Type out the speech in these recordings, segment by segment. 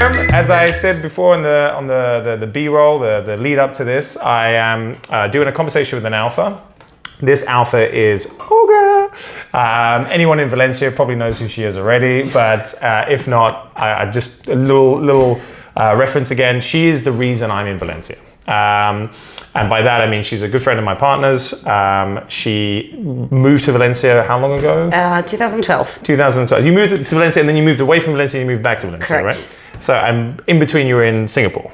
As I said before on the B-roll, the lead up to this, I am doing a conversation with an alpha. This alpha is Olga. Anyone in Valencia probably knows who she is already, but if not, I just a little reference again. She is the reason I'm in Valencia. And by that I mean she's a good friend of my partner's. She moved to Valencia how long ago? 2012. 2012. You moved to Valencia and then you moved away from Valencia and you moved back to Valencia, Correct. right? So in between you were in Singapore.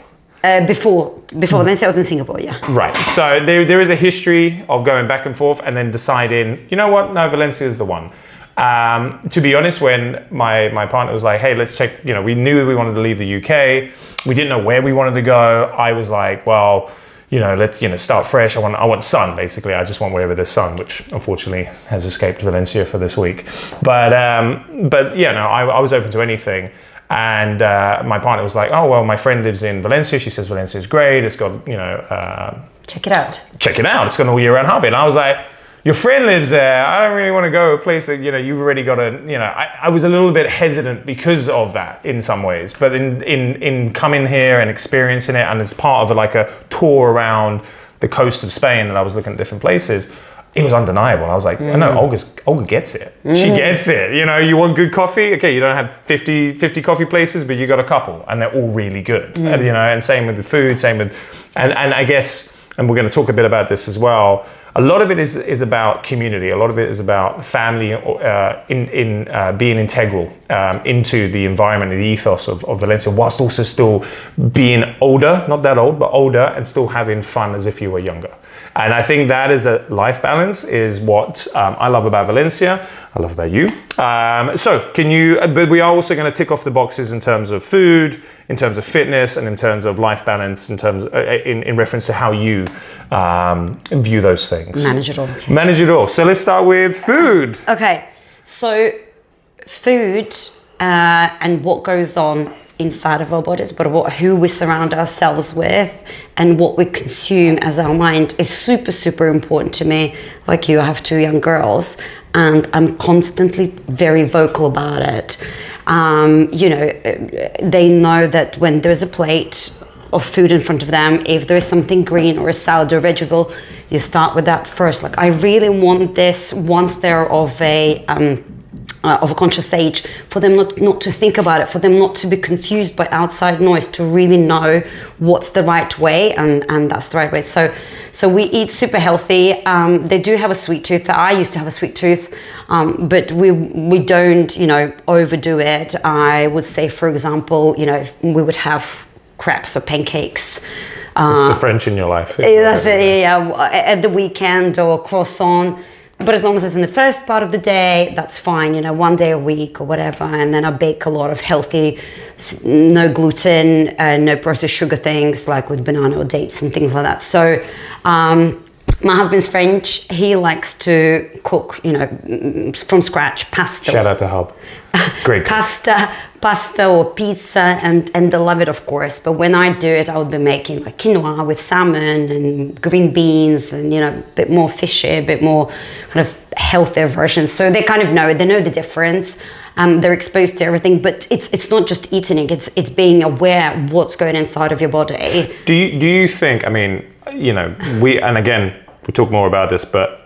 Before Valencia, I was in Singapore, yeah. Right. So there is a history of going back and forth and then deciding, you know what, no, Valencia is the one. To be honest, when my partner was like, hey, let's check, we knew we wanted to leave the UK. We didn't know where we wanted to go. I was like, well, let's start fresh. I want sun, basically. I just want wherever there's sun, which unfortunately has escaped Valencia for this week. But I was open to anything. And my partner was like, oh, well, my friend lives in Valencia. She says Valencia is great. It's got, check it out. Check it out. It's got an all year round hobby. And I was like, your friend lives there. I don't really want to go to a place that, you've already got I was a little bit hesitant because of that in some ways. But in coming here and experiencing it, and as part of a tour around the coast of Spain, and I was looking at different places, it was undeniable. I was like, no, Olga gets it. She gets it. You want good coffee? Okay, you don't have 50 coffee places, but you got a couple, and they're all really good. And same with the food, and I guess, and we're going to talk a bit about this as well. A lot of it is about community. A lot of it is about family in being integral into the environment and the ethos of Valencia, whilst also still being older, not that old, but older, and still having fun as if you were younger. And I think that is a life balance, is what I love about Valencia. I love about you. But we are also going to tick off the boxes in terms of food, in terms of fitness, and in terms of life balance, in reference to how you view those things. Manage it all. Okay. Manage it all. So let's start with food. Okay, so food and what goes on inside of our bodies, but who we surround ourselves with and what we consume as our mind is super, super important to me. Like you, I have 2 young girls and I'm constantly very vocal about it. They know that when there's a plate of food in front of them, if there's something green or a salad or vegetable, you start with that first. Like I really want this once they're of a conscious age, for them not to think about it, for them not to be confused by outside noise, to really know what's the right way, and that's the right way. So we eat super healthy. They do have a sweet tooth. I used to have a sweet tooth, but we don't overdo it. I would say, for example, we would have crepes or pancakes. It's the French in your life. That's it, yeah. At the weekend, or croissant. But as long as it's in the first part of the day, that's fine, 1 day a week or whatever. And then I bake a lot of healthy, no gluten, no processed sugar things, like with banana or dates and things like that. So my husband's French. He likes to cook, from scratch, pasta. Shout out to Hub. Great. Pasta or pizza, and they love it, of course. But when I do it, I would be making like quinoa with salmon and green beans, and a bit more fishy, a bit more kind of healthier versions. So they kind of know the difference. They're exposed to everything, but it's not just eating it. It's being aware of what's going inside of your body. Do you think? I mean, and again, we'll talk more about this, but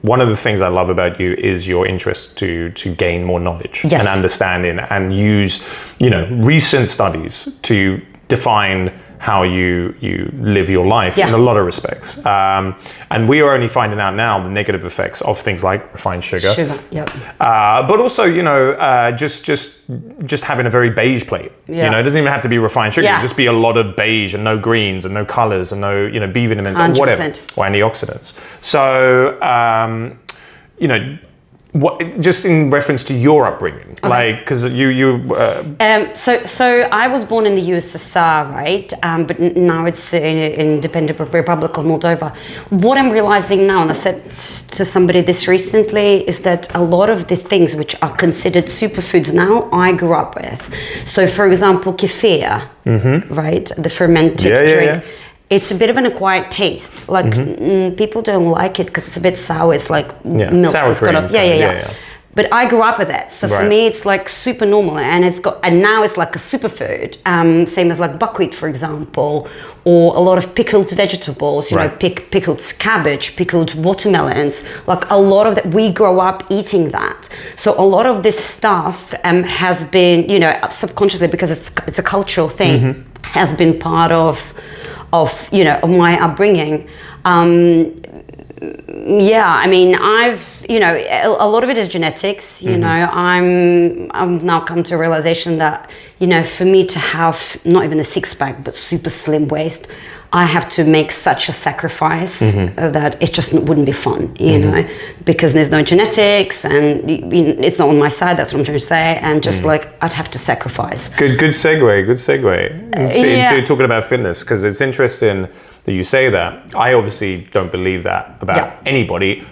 one of the things I love about you is your interest to gain more knowledge and understanding, and use, recent studies to define how you live your life in a lot of respects. And we are only finding out now the negative effects of things like refined sugar. But also, just having a very beige plate. Yeah. It doesn't even have to be refined sugar. Yeah. It just be a lot of beige and no greens and no colors and no, B vitamins 100%. or whatever, or antioxidants. So, what, just in reference to your upbringing, because so I was born in the USSR, right? But now it's in Independent Republic of Moldova. What I'm realizing now, and I said to somebody this recently, is that a lot of the things which are considered superfoods now, I grew up with. So, for example, kefir, right? The fermented drink. Yeah. It's a bit of an acquired taste. Like people don't like it because it's a bit sour. It's like milk. Sour cream. But I grew up with it, so for me it's like super normal, and now it's like a superfood. Same as like buckwheat, for example, or a lot of pickled vegetables. You know, pickled cabbage, pickled watermelons. Like a lot of that, we grow up eating that. So a lot of this stuff has been, you know, subconsciously, because it's a cultural thing, has been part of you know, of my upbringing. Yeah, I mean, you know, a lot of it is genetics. You know, I've now come to a realization that, you know, for me to have not even a six-pack but super slim waist, I have to make such a sacrifice that it just wouldn't be fun, you know, because there's no genetics, and it's not on my side. That's what I'm trying to say. And just like, I'd have to sacrifice. Good segue into talking about fitness, because it's interesting that you say that. I obviously don't believe that about anybody,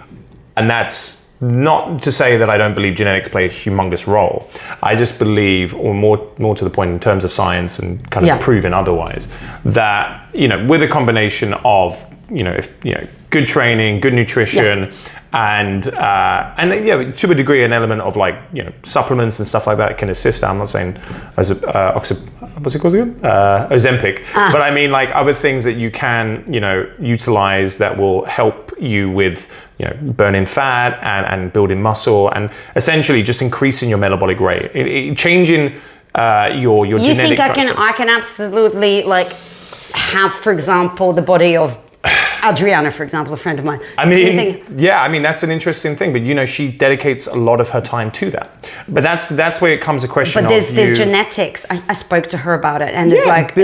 and that's not to say that I don't believe genetics play a humongous role. I just believe, or more to the point in terms of science and kind of proven otherwise, that, you know, with a combination of, you know, good training, good nutrition, and to a degree an element of, like, you know, supplements and stuff like that can assist. I'm not saying as what's it called again? Ozempic. But I mean, like, other things that you can, you know, utilize that will help you with, you know, burning fat and building muscle, and essentially just increasing your metabolic rate, changing your genetic structure. You think I can absolutely, like, have, for example, the body of Adriana, for example, a friend of mine. I mean, that's an interesting thing, but, you know, she dedicates a lot of her time to that. But that's where it comes a question. But there's genetics. I spoke to her about it, and like,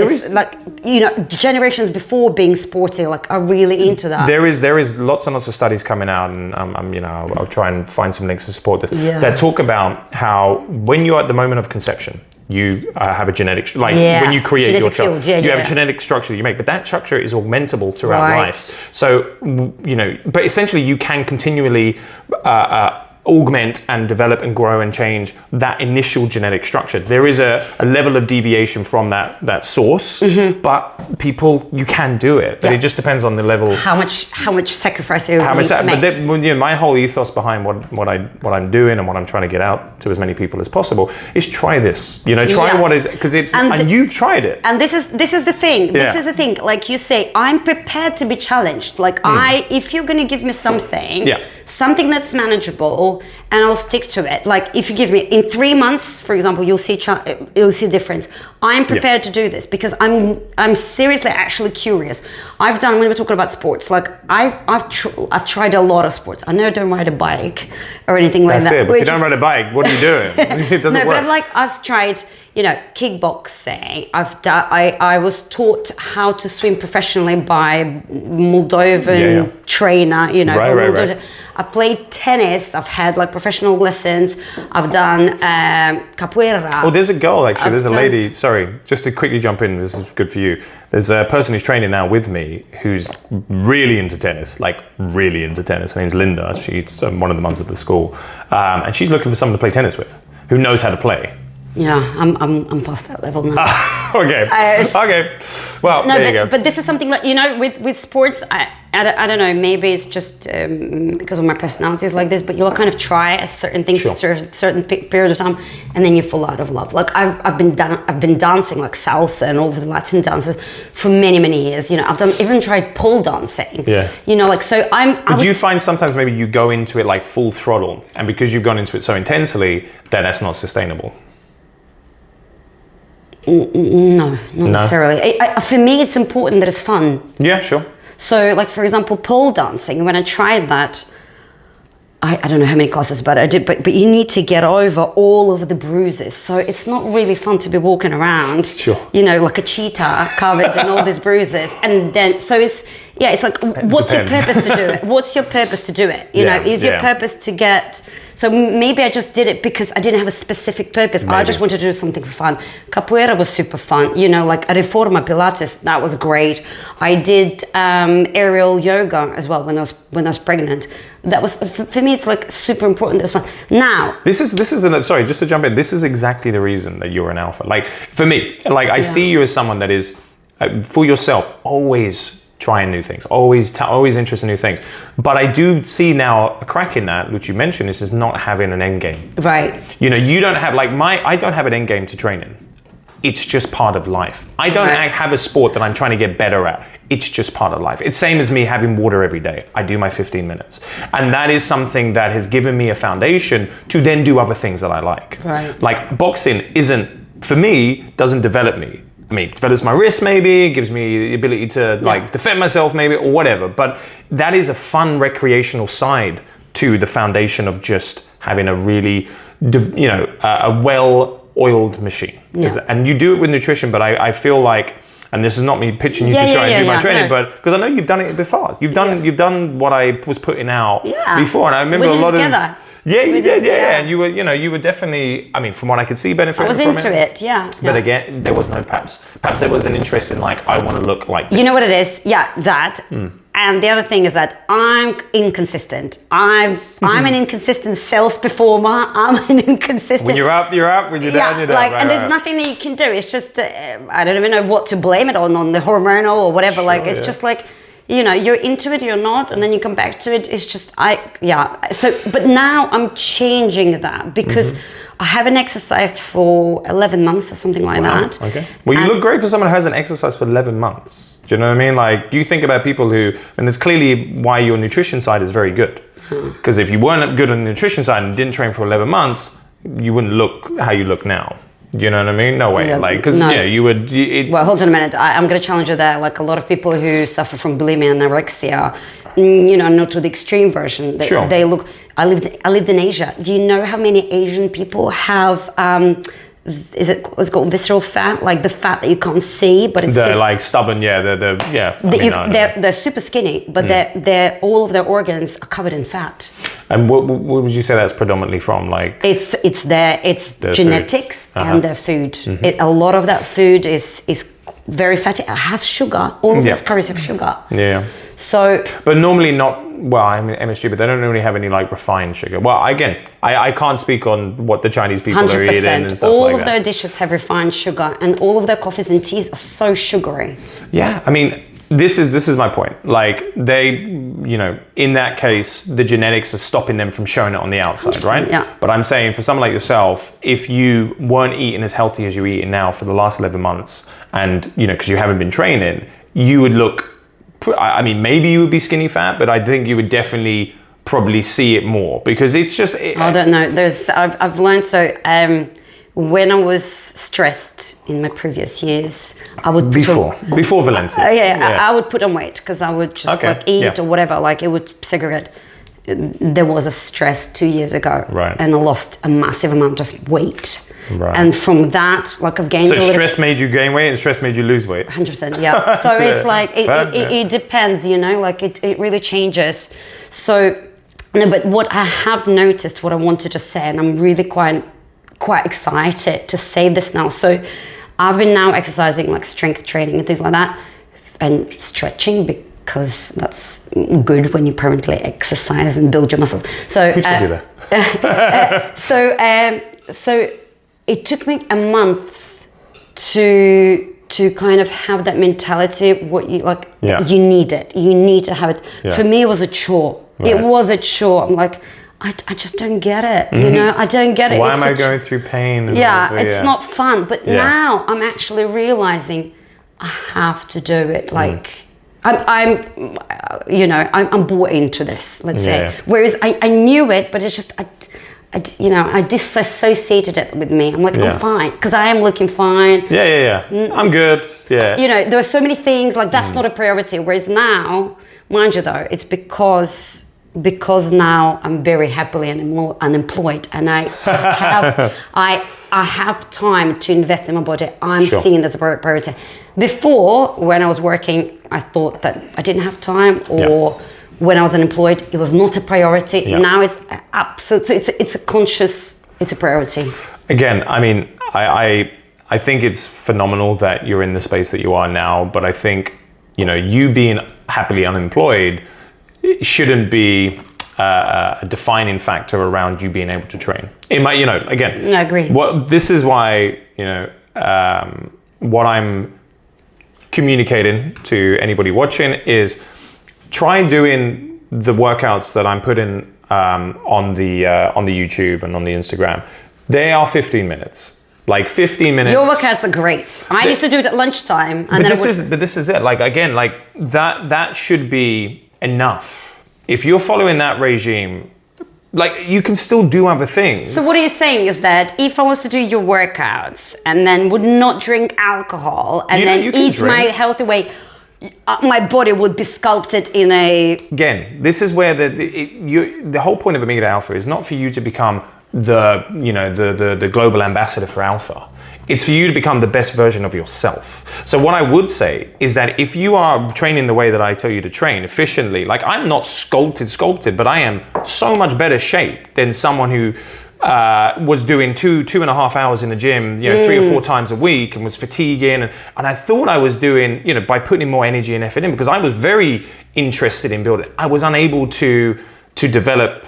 you know, generations before being sporty, like, are really into that. There is lots and lots of studies coming out, and you know, I'll try and find some links to support this, that talk about how when you're at the moment of conception, you have a genetic, when you create genetic your child, you have a genetic structure that you make, but that structure is augmentable throughout life. So, you know, but essentially you can continually augment and develop and grow and change that initial genetic structure. There is a level of deviation from that source, but you can do it. But it just depends on the level. How much sacrifice you need to make. But you know, my whole ethos behind what I'm doing and what I'm trying to get out to as many people as possible is try this. You know, try what is, because it's, and you've tried it. And this is the thing. This is the thing. Like you say, I'm prepared to be challenged. Like if you're gonna give me something. Something that's manageable, and I'll stick to it. Like, if you give me in 3 months, for example, you'll see a difference. I'm prepared to do this because I'm seriously actually curious. I've done, when we're talking about sports, like I've tried a lot of sports. I know I don't ride a bike or anything like that. That's it. But if you don't ride a bike, what are you doing? It doesn't work. But I've tried, you know, kickboxing. I was taught how to swim professionally by Moldovan trainer, you know. Right. I played tennis. I've had like professional lessons. I've done capoeira. Oh, there's a girl actually. There's a lady. Sorry, just to quickly jump in. This is good for you. There's a person who's training now with me who's really into tennis, like really into tennis. Her name's Linda. She's one of the mums at the school, and she's looking for someone to play tennis with, who knows how to play. Yeah, I'm past that level now. Okay. Well, no, there you go. But this is something that, you know, with sports, I don't know, maybe it's just because of my personality is like this, but you'll kind of try a certain thing for a certain period of time, and then you fall out of love. Like I've been dancing like salsa and all of the Latin dances for many years. You know, I've even tried pole dancing. Yeah. You know, like, so But do you find sometimes maybe you go into it like full throttle, and because you've gone into it so intensely, that's not sustainable? No, not necessarily. For me, it's important that it's fun. Yeah, sure. So, like, for example, pole dancing, when I tried that, I don't know how many classes, but I did, but you need to get over all of the bruises. So it's not really fun to be walking around, you know, like a cheetah covered in all these bruises. And then, so it's like, what's your purpose to do it? What's your purpose to do it? You know, is your purpose to get... So maybe I just did it because I didn't have a specific purpose. Maybe. I just wanted to do something for fun. Capoeira was super fun. You know, like Reforma Pilates, that was great. I did aerial yoga as well when I was pregnant. That was, for me, it's like super important. That's fun. Now, this is sorry, just to jump in. This is exactly the reason that you're an alpha. Like, for me, like, I see you as someone that is, for yourself, always trying new things, always interested in new things. But I do see now a crack in that, which you mentioned, is just not having an end game. Right. You know, you don't have I don't have an end game to training. It's just part of life. I don't have a sport that I'm trying to get better at. It's just part of life. It's same as me having water every day. I do my 15 minutes. And that is something that has given me a foundation to then do other things that I like. Right. Like boxing for me, doesn't develop me. I mean, it develops my wrist maybe, it gives me the ability to defend myself maybe, or whatever. But that is a fun recreational side to the foundation of just having a really, a well-oiled machine. Yeah. And you do it with nutrition, but I feel like, and this is not me pitching you to try and do my training, but because I know you've done it before. You've done what I was putting out before, and I remember a lot of. Yeah, you did. Yeah, and you were definitely. I mean, from what I could see, benefiting from it. I was into it. Yeah. But again, there was no perhaps there was an interest in like I want to look like this. You know what it is? Yeah, that. And the other thing is that I'm inconsistent. I'm an inconsistent sales performer. I'm an inconsistent. When you're up, you're up. When you're down, you're down. And there's nothing that you can do. It's just I don't even know what to blame it on the hormonal or whatever. It's just like. You know, you're into it, you're not, and then you come back to it. It's just, So, but now I'm changing that because I haven't exercised for 11 months or something like that. Okay. Well, you look great for someone who hasn't exercised for 11 months. Do you know what I mean? Like, you think about people who, and there's clearly why your nutrition side is very good. Because if you weren't good on the nutrition side and didn't train for 11 months, you wouldn't look how you look now. Do you know what I mean? No way. You would. Well, hold on a minute. I'm going to challenge you there. Like a lot of people who suffer from bulimia and anorexia, not to the extreme version. They look. I lived in Asia. Do you know how many Asian people have? What's called visceral fat, like the fat that you can't see, but it's like stubborn. They're super skinny, but they're all of their organs are covered in fat. And what would you say that's predominantly from? Like it's their genetics and their food. A lot of that food is very fatty. It has sugar. All of those curries have sugar. Yeah. So. But normally not. Well, I mean MSG, but they don't really have any like refined sugar. Well, again, I can't speak on what the Chinese people 100%. are eating and stuff all like that. of their dishes have refined sugar, and all of their coffees and teas are so sugary. Yeah, I mean, this is my point. Like they, in that case, the genetics are stopping them from showing it on the outside, right? Yeah. But I'm saying for someone like yourself, if you weren't eating as healthy as you're eating now for the last 11 months, and because you haven't been training, you would look. I mean, maybe you would be skinny fat, but I think you would definitely probably see it more because it's just. I don't know. I've learned so. When I was stressed in my previous years, I would before Valencia. I would put on weight because I would just eat or whatever. Like it would segregate. There was a stress 2 years ago, and I lost a massive amount of weight. Right. And from that, like I've gained. So stress made you gain weight, and stress made you lose weight. 100%, yeah. So it's like it depends, like it really changes. So, no, but what I have noticed, what I want to just say, and I'm really quite excited to say this now. So, I've been now exercising like strength training and things like that, and stretching because that's good when you permanently exercise and build your muscles. So, who told you that? So it took me a month to kind of have that mentality. What you like, you need it. You need to have it. Yeah. For me, it was a chore. Right. It was a chore. I'm like, I just don't get it. I don't get it. Why am I going through pain? It's not fun. But now I'm actually realizing I have to do it. Like. I'm bought into this, let's say. Whereas I knew it, but it's just, I disassociated it with me. I'm like, I'm fine, because I am looking fine. I'm good. Yeah. There are so many things, like that's not a priority. Whereas now, mind you though, it's because now I'm very happily unemployed and I have time to invest in my body. I'm seeing it as a priority. Before, when I was working, I thought that I didn't have time, or when I was unemployed, it was not a priority. Yeah. Now it's absolutely, it's a conscious, it's a priority. Again, I mean, I think it's phenomenal that you're in the space that you are now, but I think, you being happily unemployed shouldn't be a defining factor around you being able to train. It might, again. I agree. This is why, what I'm communicating to anybody watching is try doing the workouts that I'm putting on the YouTube and on the Instagram. They are 15 minutes. Like 15 minutes. Your workouts are great. I used to do it at lunchtime. And but this is it. Like, again, like that should be enough. If you're following that regime, like, you can still do other things. So what are you saying is that if I was to do your workouts and then would not drink alcohol and then eat my healthy way, my body would be sculpted in a... Again, this is where the whole point of Omega Alpha is not for you to become the global ambassador for Alpha. It's for you to become the best version of yourself. So what I would say is that if you are training the way that I tell you to train efficiently, like, I'm not sculpted, but I am so much better shape than someone who was doing 2.5 hours in the gym, 3 or 4 times a week, and was fatiguing. And I thought I was doing, by putting more energy and effort in, because I was very interested in building. I was unable to develop,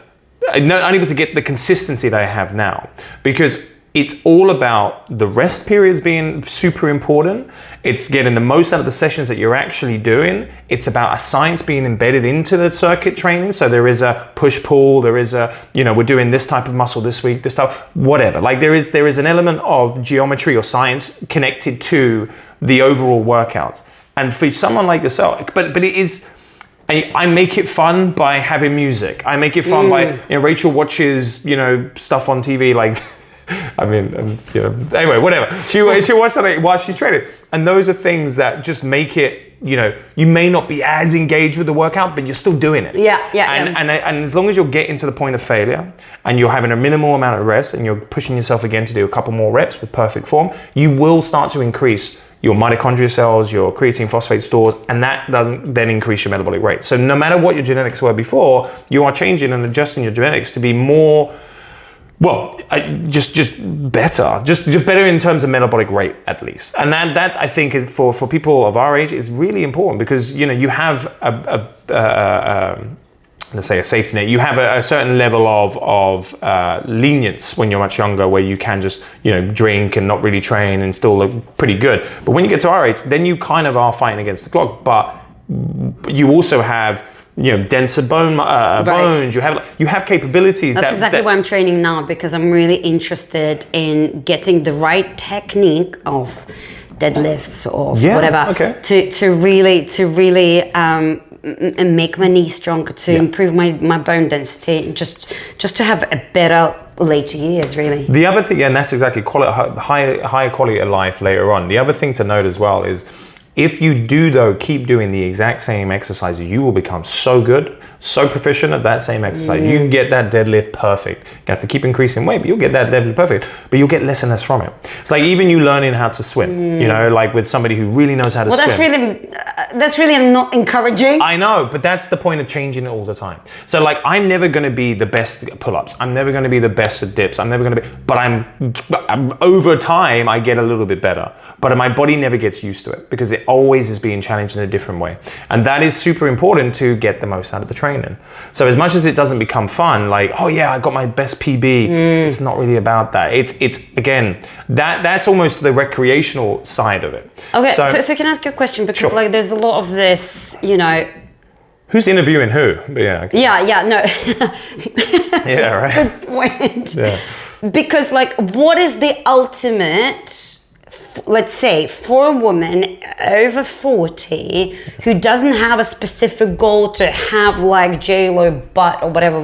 unable to get the consistency that I have now, because it's all about the rest periods being super important. It's getting the most out of the sessions that you're actually doing. It's about a science being embedded into the circuit training. So there is a push-pull, there is a, we're doing this type of muscle this week, this type, whatever. Like, there is an element of geometry or science connected to the overall workout. And for someone like yourself, but it is, I make it fun by having music. I make it fun by, Rachel watches, stuff on TV, like, I mean, anyway, whatever. She watched something while she's training. And those are things that just make it, you may not be as engaged with the workout, but you're still doing it. And as long as you're getting to the point of failure and you're having a minimal amount of rest and you're pushing yourself again to do a couple more reps with perfect form, you will start to increase your mitochondria cells, your creatine phosphate stores, and that doesn't then increase your metabolic rate. So no matter what your genetics were before, you are changing and adjusting your genetics to be more, just better, just better in terms of metabolic rate, at least. And that I think for people of our age is really important, because you have let's say a safety net. You have a certain level of lenience when you're much younger, where you can just drink and not really train and still look pretty good. But when you get to our age, then you kind of are fighting against the clock. But you also have denser bones. You have capabilities. That's exactly why I'm training now, because I'm really interested in getting the right technique of deadlifts or whatever to really and make my knees stronger, to improve my bone density, just to have a better later years, really. The other thing, and that's exactly higher quality of life later on. The other thing to note as well is, if you do, though, keep doing the exact same exercises, you will become so good, so proficient at that same exercise. You can get that deadlift perfect. You have to keep increasing weight, but you'll get that deadlift perfect, but you'll get less and less from it. It's like even you learning how to swim, like with somebody who really knows how to swim. That's really not encouraging. I know, but that's the point of changing it all the time. So, like, I'm never going to be the best at pull-ups. I'm never going to be the best at dips. I'm never going to be, but I'm over time, I get a little bit better. But my body never gets used to it, because it always is being challenged in a different way. And that is super important to get the most out of the training. So as much as it doesn't become fun, like, oh yeah, I got my best PB, it's not really about that. It's again, that's almost the recreational side of it. Okay, so can I ask you a question? Because like, there's a lot of this, Who's interviewing who? But no. Yeah, right. Good point. Yeah. Because, like, what is the ultimate, let's say, for a woman over 40 who doesn't have a specific goal to have like J-Lo butt or whatever,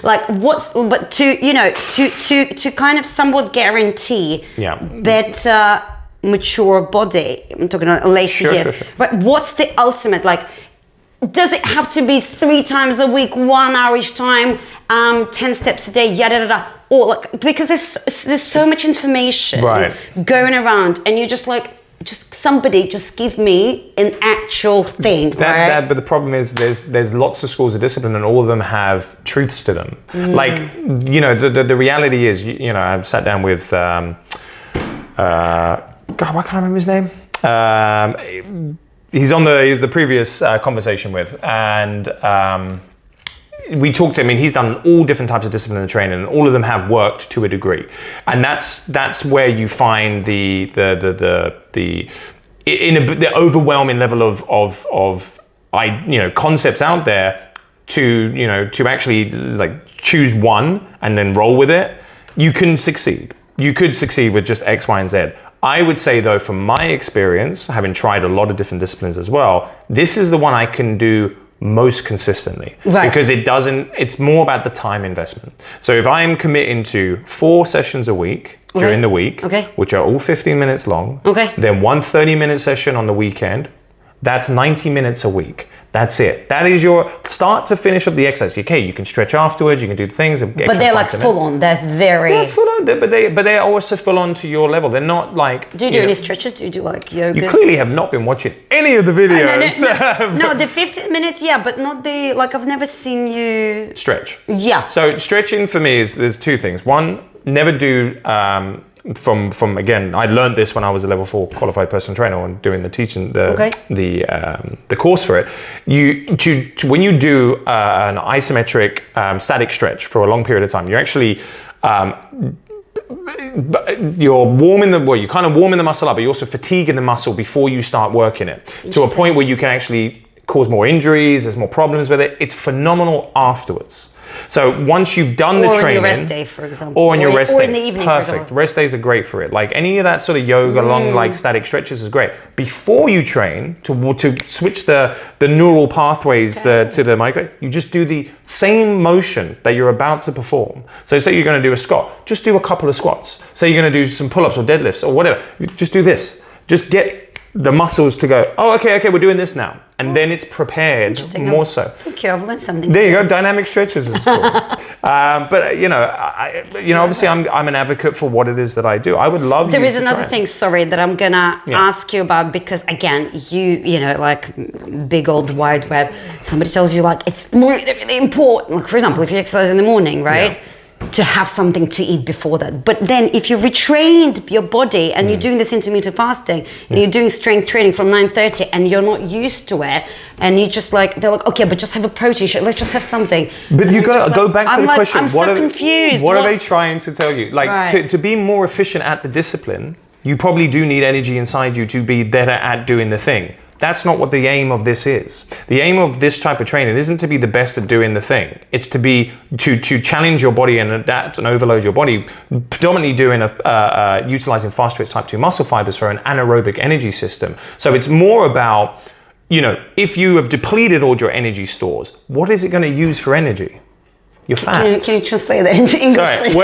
like but to kind of somewhat guarantee better mature body. I'm talking about later years. Sure. But what's the ultimate, like, does it have to be 3 times a week, 1 hour each time, 10 steps a day, or like, because there's so much information going around, and you're just like, somebody just give me an actual thing, right? But the problem is there's lots of schools of discipline, and all of them have truths to them. Like, the reality is, I've sat down with God, why can't I remember his name? He was the previous conversation with, and we talked to him, and he's done all different types of discipline and training, and all of them have worked to a degree. And that's where you find the the overwhelming level of concepts out there to actually like choose one and then roll with it, you can succeed. You could succeed with just X, Y, and Z. I would say though, from my experience, having tried a lot of different disciplines as well, this is the one I can do most consistently, right? Because it's more about the time investment. So if I'm committing to 4 sessions a week during the week, which are all 15 minutes long, then 1 30-minute session on the weekend, that's 90 minutes a week. That's it. That is your start to finish of the exercise. Okay, you can stretch afterwards, you can do things. But they're like full on. They're very. They're full on, but they're also full on to your level. They're not like. Do you do any stretches? Do you do like yoga? You clearly have not been watching any of the videos. No, the 15 minutes, yeah, but not the like. I've never seen you stretch. Yeah. So stretching for me is there's 2 things. One, never do. From again, I learned this when I was a level 4 qualified personal trainer and doing the teaching the course for it. When you do an isometric static stretch for a long period of time, you're actually you're kind of warming the muscle up, but you're also fatiguing the muscle before you start working it to a point where you can actually cause more injuries. There's more problems with it. It's phenomenal afterwards. So once you've done the training, or on your rest day, for example, or on your rest day, in the evening, perfect. Rest days are great for it. Like any of that sort of yoga, long like static stretches is great. Before you train to switch the neural pathways to the micro, you just do the same motion that you're about to perform. So say you're going to do a squat, just do a couple of squats. Say you're going to do some pull-ups or deadlifts or whatever, just do this. Just get the muscles to go, oh, okay, we're doing this now. And then it's prepared more so. Thank you, I've learned something. There you go, dynamic stretches is cool. But obviously I'm an advocate for what it is that I do. I would love There is another thing, sorry, that I'm gonna ask you about, because again, you know, like big old wide web, somebody tells you like, it's really, really important. Like for example, if you exercise in the morning, right? Yeah. To have something to eat before that. But then if you retrained your body and you're doing this intermittent fasting and you're doing strength training from 9:30 and you're not used to it and you just like, they're like, okay, but just have a protein shake, let's just have something. But you gotta go back to the question. I'm so confused. What are they trying to tell you? Like to be more efficient at the discipline, you probably do need energy inside you to be better at doing the thing. That's not what the aim of this is. The aim of this type of training isn't to be the best at doing the thing. It's to be to challenge your body and adapt and overload your body, predominantly doing utilizing fast twitch type 2 muscle fibers for an anaerobic energy system. So it's more about, if you have depleted all your energy stores, what is it going to use for energy? Your fat. Can you translate that into English?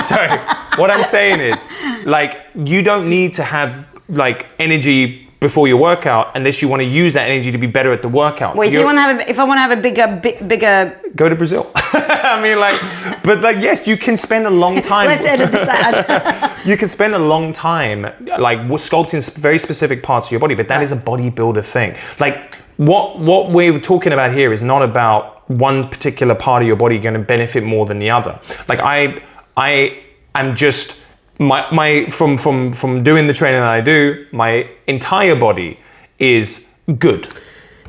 Sorry. What I'm saying is, like, you don't need to have like energy before your workout unless you want to use that energy to be better at the workout. Well, if I want to have a bigger go to Brazil. I mean, but yes, you can spend a long time. Let's edit this out. You can spend a long time like sculpting very specific parts of your body, but that is a bodybuilder thing. Like what we're talking about here is not about one particular part of your body going to benefit more than the other. Like I am just from doing the training that I do, my entire body is good.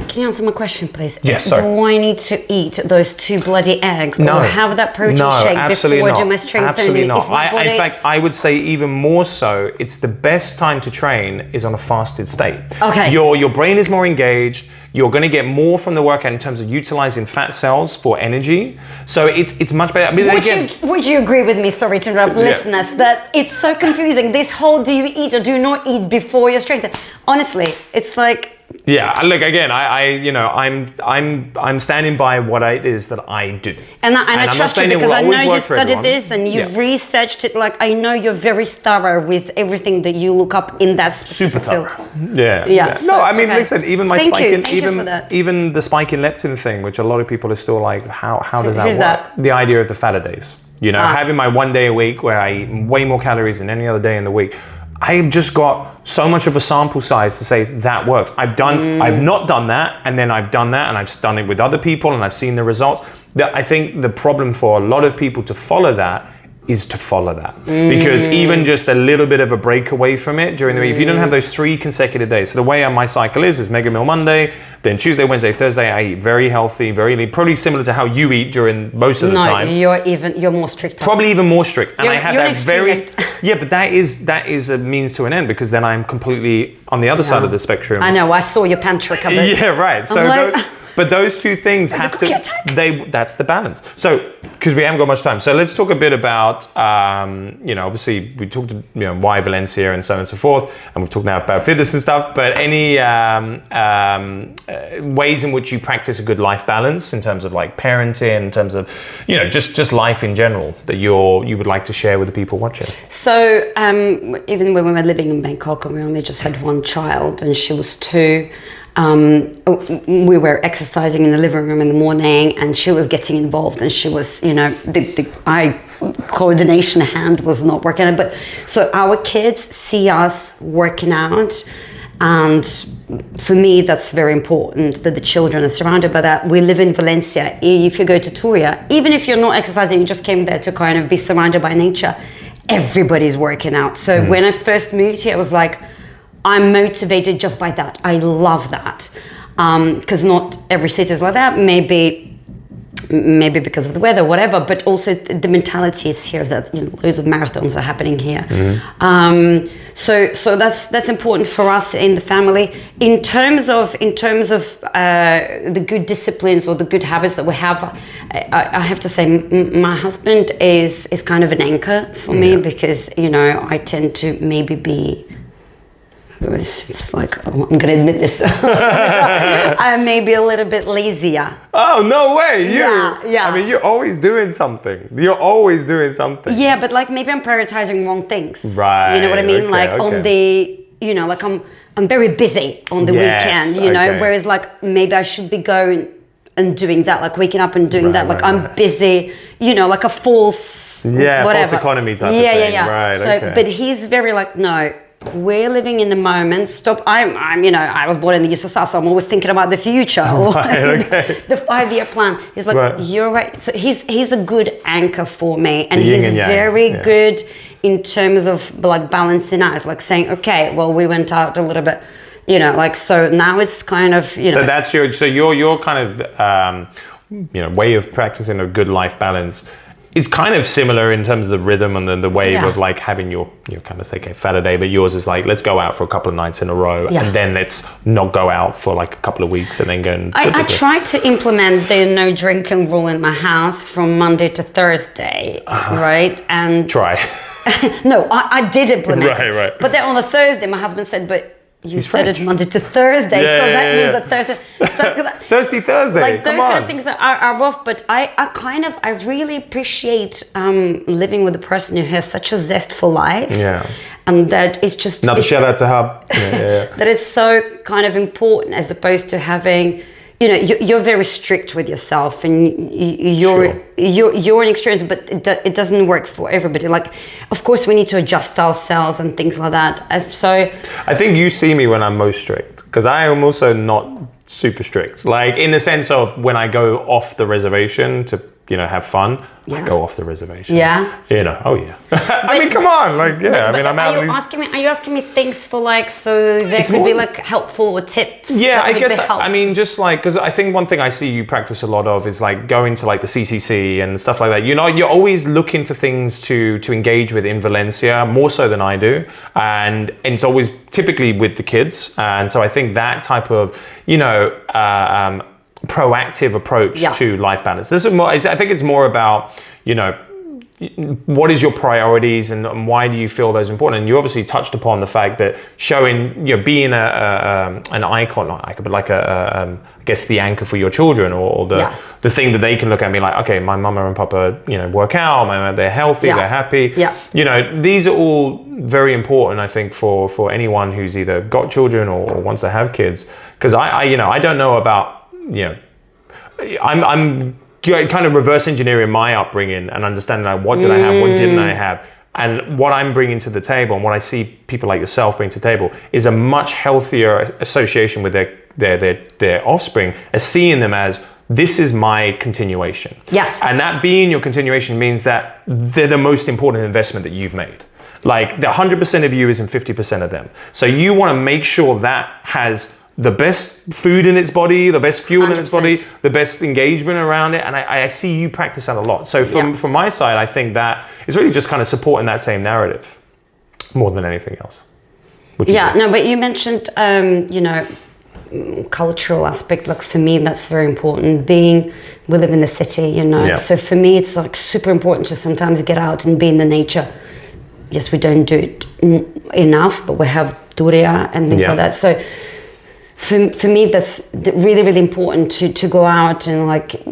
Can you answer my question, please? Yes, sorry. Do I need to eat those 2 bloody eggs or have that protein shake before I do my strength training? Absolutely not. In fact, I would say even more so, it's the best time to train is on a fasted state. Okay. Your brain is more engaged. You're going to get more from the workout in terms of utilizing fat cells for energy. So it's much better. I mean, would you agree with me, sorry to interrupt listeners, that it's so confusing, this whole do you eat or do not eat before your strength? Honestly, it's like... Yeah, look, again, I'm standing by what it is that I do. And I trust you because I know you studied this and you've researched it. Like, I know you're very thorough with everything that you look up in that specific field. Yeah. So, no, I mean, listen, even my even the spike in leptin thing, which a lot of people are still like, how does that work? That? The idea of the Fatadays. Having my 1 day a week where I eat way more calories than any other day in the week. I've just got so much of a sample size to say that works. I've not done that, and then I've done that, and I've done it with other people, and I've seen the results. I think the problem for a lot of people to follow that is to follow that. Because even just a little bit of a break away from it during the week, if you don't have those 3 consecutive days, so the way my cycle is Mega Meal Monday, then Tuesday, Wednesday, Thursday, I eat very healthy, very lean, probably similar to how you eat during most of the time. No, you're more strict. Probably even more strict. And I have you're that very, but that is a means to an end, because then I'm completely on the other side of the spectrum. I know, I saw your pantry cupboard. Yeah, right. So but those 2 things have to, that's the balance. So, because we haven't got much time. So let's talk a bit about, obviously we talked, why Valencia and so on and so forth. And we've talked now about fitness and stuff, but any ways in which you practice a good life balance in terms of like parenting, in terms of, just life in general that you would like to share with the people watching? So even when we were living in Bangkok and we only just had 1 child and she was 2, we were exercising in the living room in the morning and she was getting involved and she was, the eye coordination hand was not working. But so our kids see us working out, and for me that's very important that the children are surrounded by that. We live in Valencia. If you go to Turia, even if you're not exercising, you just came there to kind of be surrounded by nature, everybody's working out. So when I first moved here, I was like, I'm motivated just by that. I love that. Because not every city is like that. Maybe because of the weather, whatever, but also the mentality is here that loads of marathons are happening here. So that's important for us in the family. In terms of the good disciplines or the good habits that we have, I have to say my husband is kind of an anchor for me, because I tend to maybe be, it's like, I'm going to admit this. I may be a little bit lazier. Oh, no way. Yeah. I mean, you're always doing something. Yeah, but like maybe I'm prioritizing wrong things. Right. You know what I mean? On the, like I'm very busy on the weekend, whereas like maybe I should be going and doing that, like waking up and doing that. Like I'm busy, like a false, whatever. False economy type of thing. Yeah. Right, so, but he's very like, no, we're living in the moment. Stop. I'm I was born in the USSR, so I'm always thinking about the future. The 5-year plan. He's like, you're right. So he's a good anchor for me, and he's very good in terms of like balancing out. It's like saying, okay, well, we went out a little bit, so now it's kind of, So that's your kind of, way of practicing a good life balance. It's kind of similar in terms of the rhythm and the way of like having your kind of say, okay, fatter day, but yours is like, let's go out for a couple of nights in a row and then let's not go out for like a couple of weeks and then go and... I tried to implement the no drinking rule in my house from Monday to Thursday, right? And try. No, I did implement it. Right. But then on a Thursday, my husband said, but you said it Monday to Thursday, so that means that Thursday. Thursday. Like those kind of things are rough, but I really appreciate living with a person who has such a zest for life. Yeah. And that it's just another shout out to Hub. That is so kind of important, as opposed to having, you're very strict with yourself, and you're an experience, but it doesn't work for everybody. Like, of course, we need to adjust ourselves and things like that. So I think you see me when I'm most strict, because I am also not super strict. Like in the sense of when I go off the reservation to have fun, I go off the reservation. Yeah. I mean, come on, like I'm out. Are you asking me things for like, so there could be like helpful or tips? Yeah, I guess. I mean, just like, because I think one thing I see you practice a lot of is like going to like the CCC and stuff like that. You're always looking for things to engage with in Valencia, more so than I do, and it's always typically with the kids. And so I think that type of proactive approach to life balance. This is more. I think it's more about what is your priorities and why do you feel those important. And you obviously touched upon the fact that showing being an icon, not icon, but like I guess the anchor for your children, or the thing that they can look at and be like, okay, my mama and papa work out, they're healthy, they're happy. These are all very important, I think, for anyone who's either got children or wants to have kids, because I don't know about I'm kind of reverse engineering my upbringing and understanding like what did I have, what didn't I have, and what I'm bringing to the table, and what I see people like yourself bring to the table is a much healthier association with their offspring, as seeing them as this is my continuation. Yes. And that being your continuation means that they're the most important investment that you've made. Like the 100% of you is in 50% of them. So you want to make sure that has the best food in its body, the best fuel 100%. In its body, the best engagement around it. And I see you practice that a lot. So from my side, I think that it's really just kind of supporting that same narrative more than anything else. No, but you mentioned, cultural aspect. Like for me, that's very important. We live in the city, so for me, it's like super important to sometimes get out and be in the nature. Yes, we don't do it enough, but we have Turia and things like that. So for me, that's really, really important to go out and like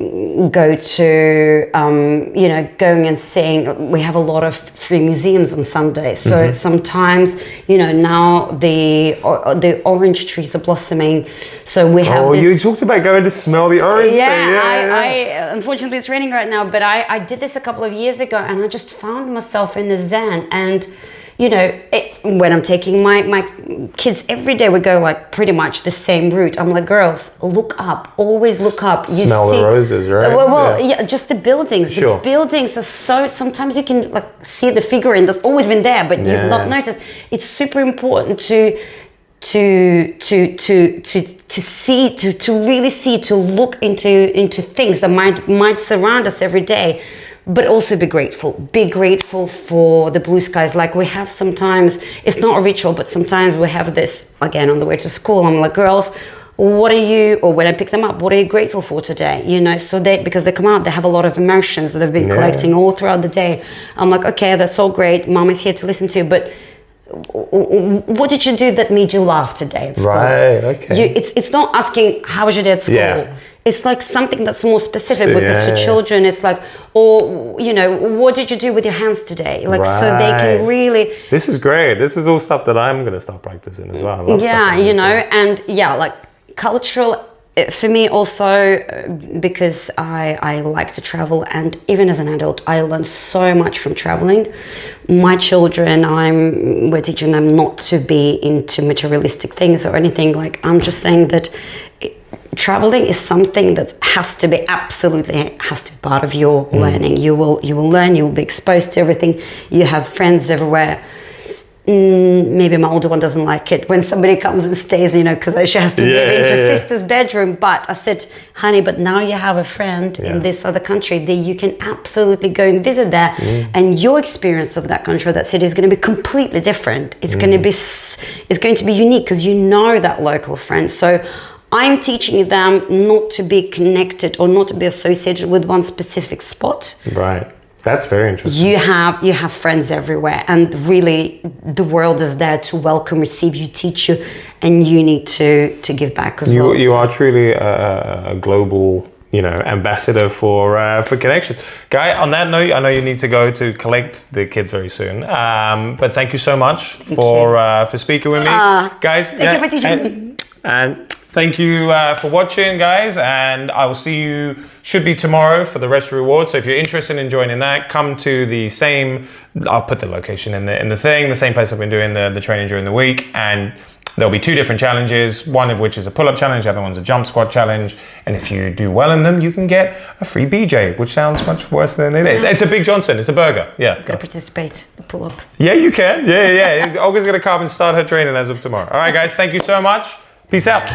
go to, going and seeing. We have a lot of free museums on Sundays. So sometimes, now the orange trees are blossoming. So we have. Oh, you talked about going to smell the orange. I unfortunately it's raining right now, but I did this a couple of years ago, and I just found myself in the zen. And when I'm taking my kids every day, we go like pretty much the same route. I'm like, girls, look up, always look up. You smell the roses, right? Well, just the buildings. Sure. The buildings are so, sometimes you can like see the figurine that's always been there, but you've not noticed. It's super important to really see, to look into things that might surround us every day. But also be grateful for the blue skies. Like we have sometimes, it's not a ritual, but sometimes we have this, again, on the way to school, I'm like, girls, what are you, or when I pick them up, what are you grateful for today? So because they come out, they have a lot of emotions that they've been collecting all throughout the day. I'm like, okay, that's all great. Mom is here to listen to, but what did you do that made you laugh today at school? Right, okay. It's not asking, how was your day at school? Yeah. It's like something that's more specific because for children, it's like, what did you do with your hands today? Like, so they can really. This is great. This is all stuff that I'm going to start practicing as well. Like cultural, for me also, because I like to travel, and even as an adult, I learned so much from traveling. My children, we're teaching them not to be into materialistic things or anything. Like, I'm just saying that traveling is something that has to be part of your learning. You will learn, you will be exposed to everything. You have friends everywhere. Maybe my older one doesn't like it when somebody comes and stays, because she has to move into sister's bedroom. But I said, honey, but now you have a friend in this other country that you can absolutely go and visit there. And your experience of that country, that city is going to be completely different. It's going to be unique because you know that local friend. So I'm teaching them not to be connected or not to be associated with one specific spot. Right. That's very interesting. You have friends everywhere, and really the world is there to welcome, receive you, teach you, and you need to give back as well. You are truly a global, ambassador for connection. Guy, on that note, I know you need to go to collect the kids very soon. But thank you so much for speaking with me, guys. Thank you for teaching me. And thank you for watching, guys, and I will see you, should be tomorrow, for the rest reward. So if you're interested in joining that, come to the same, I'll put the location in the thing, the same place I've been doing the training during the week, and there'll be 2 different challenges, one of which is a pull-up challenge, the other one's a jump squat challenge, and if you do well in them, you can get a free BJ, which sounds much worse than it is. It's a Big Johnson, it's a burger, yeah. Can I participate, the pull-up? Yeah, you can, yeah. Olga's gonna come and start her training as of tomorrow. All right, guys, thank you so much. Peace out.